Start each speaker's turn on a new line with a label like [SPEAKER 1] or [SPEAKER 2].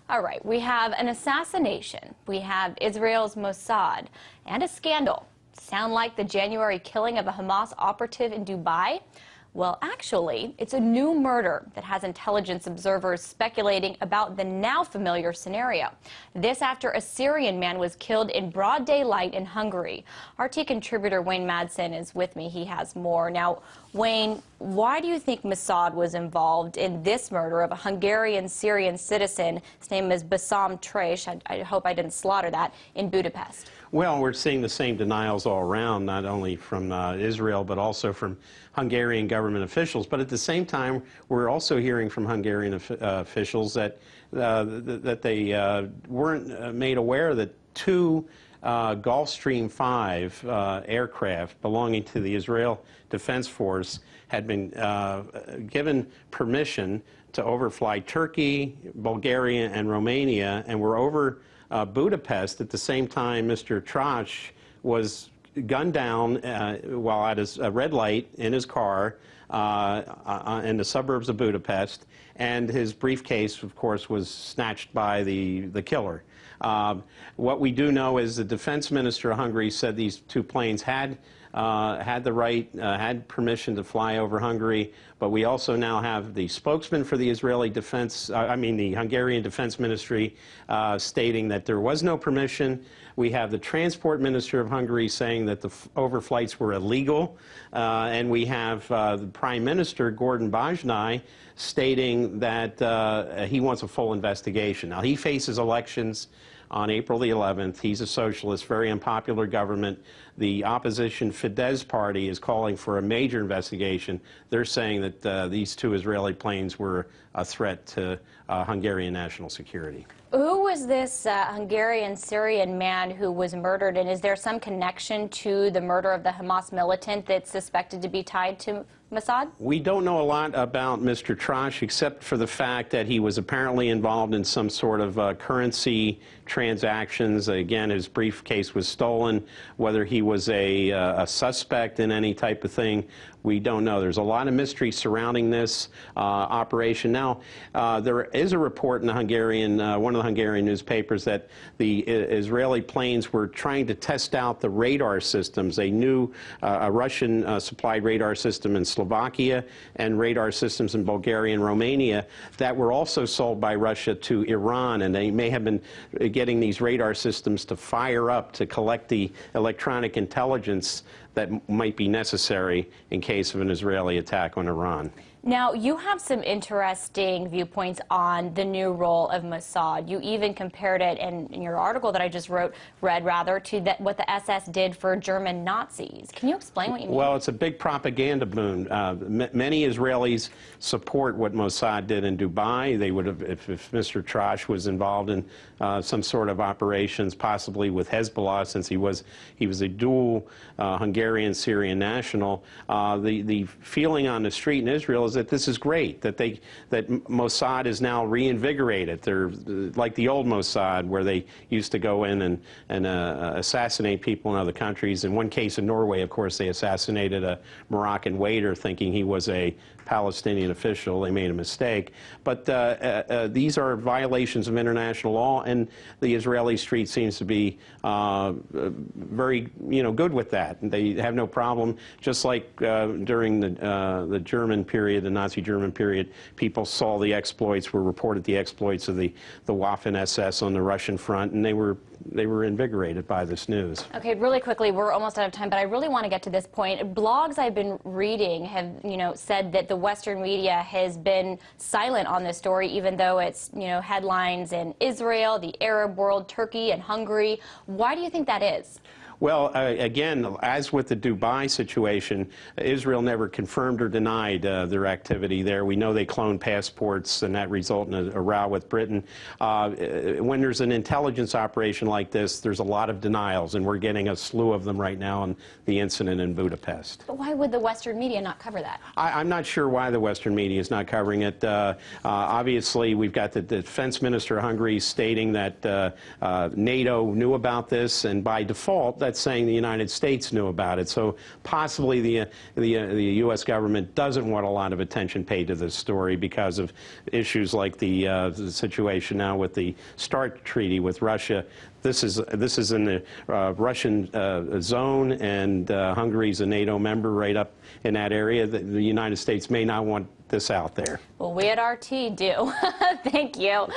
[SPEAKER 1] All right, we have an assassination, we have Israel's Mossad, and a scandal. Sound like the January killing of a Hamas operative in Dubai? Well, actually, it's a new murder that has intelligence observers speculating about the now familiar scenario. This after a Syrian man was killed in broad daylight in Hungary. RT contributor Wayne Madsen is with me. He has more. Now, Wayne, why do you think Mossad was involved in this murder of a Hungarian-Syrian citizen? His name is Bassam Trash. I hope I didn't slaughter that, in Budapest.
[SPEAKER 2] Well, we're seeing the same denials all around, not only from Israel, but also from Hungarian government officials. But at the same time, we're also hearing from Hungarian officials that they weren't made aware that two Gulfstream 5 aircraft belonging to the Israel Defense Force had been given permission to overfly Turkey, Bulgaria, and Romania, and were over Budapest at the same time Mr. Trash was gunned down while at his red light in his car in the suburbs of Budapest, and his briefcase, of course, was snatched by the killer. What we do know is the defense minister of Hungary said these two planes had the right, had permission to fly over Hungary, but we also now have the spokesman for the Israeli defense, the Hungarian Defense Ministry stating that there was no permission. We have the transport minister of Hungary saying that the overflights were illegal, and we have the Prime Minister, Gordon Bajnai, stating that he wants a full investigation. Now, he faces elections on April the 11th. He's a socialist, very unpopular government. The opposition Fidesz party is calling for a major investigation. They're saying that these two Israeli planes were a threat to Hungarian national security.
[SPEAKER 1] Who was this Hungarian-Syrian man who was murdered, and is there some connection to the murder of the Hamas militant that's suspected to be tied to Mossad? We
[SPEAKER 2] don't know a lot about Mr. Trash, except for the fact that he was apparently involved in some sort of currency transactions. Again, his briefcase was stolen. Whether he was a suspect in any type of thing, we don't know. There's a lot of mystery surrounding this operation. Now, there is a report in the Hungarian, one of the Hungarian newspapers, that the Israeli planes were trying to test out the radar systems. They knew a Russian-supplied radar system in Slovakia and radar systems in Bulgaria and Romania that were also sold by Russia to Iran, and they may have been getting these radar systems to fire up to collect the electronic intelligence that might be necessary in case of an Israeli attack on Iran.
[SPEAKER 1] Now, you have some interesting viewpoints on the new role of Mossad. You even compared it in your article that I just read to what the SS did for German Nazis. Can you explain what you mean?
[SPEAKER 2] Well, it's a big propaganda boon. Many Israelis support what Mossad did in Dubai. They would have, if Mr. Trash was involved in some sort of operations, possibly with Hezbollah, since he was a dual Hungarian-Syrian national. The feeling on the street in Israel is that this is great, that Mossad is now reinvigorated. They're like the old Mossad, where they used to go in and assassinate people in other countries. In one case in Norway, of course, they assassinated a Moroccan waiter thinking he was a Palestinian official. They made a mistake. But these are violations of international law, and the Israeli street seems to be very, good with that. They have no problem. Just like during the German period, the Nazi German period, people saw the exploits, reported the exploits of the Waffen-SS on the Russian front, and they were invigorated by this news.
[SPEAKER 1] Okay, really quickly, we're almost out of time, but I really want to get to this point. Blogs I've been reading have, said that the Western media has been silent on this story, even though it's, headlines in Israel, the Arab world, Turkey, and Hungary. Why do you think that is?
[SPEAKER 2] Well, again, as with the Dubai situation, Israel never confirmed or denied their activity there. We know they cloned passports, and that resulted in a row with Britain. When there's an intelligence operation like this, there's a lot of denials, and we're getting a slew of them right now on the incident in Budapest.
[SPEAKER 1] But why would the Western media not cover that?
[SPEAKER 2] I'm not sure why the Western media is not covering it. Obviously, we've got the defense minister of Hungary stating that NATO knew about this, and by default, that's saying the United States knew about it. So possibly the U.S. government doesn't want a lot of attention paid to this story because of issues like the situation now with the START treaty with Russia. This is in the Russian zone, and Hungary's a NATO member right up in that area. The United States may not want this out there.
[SPEAKER 1] Well, we at RT do. Thank you.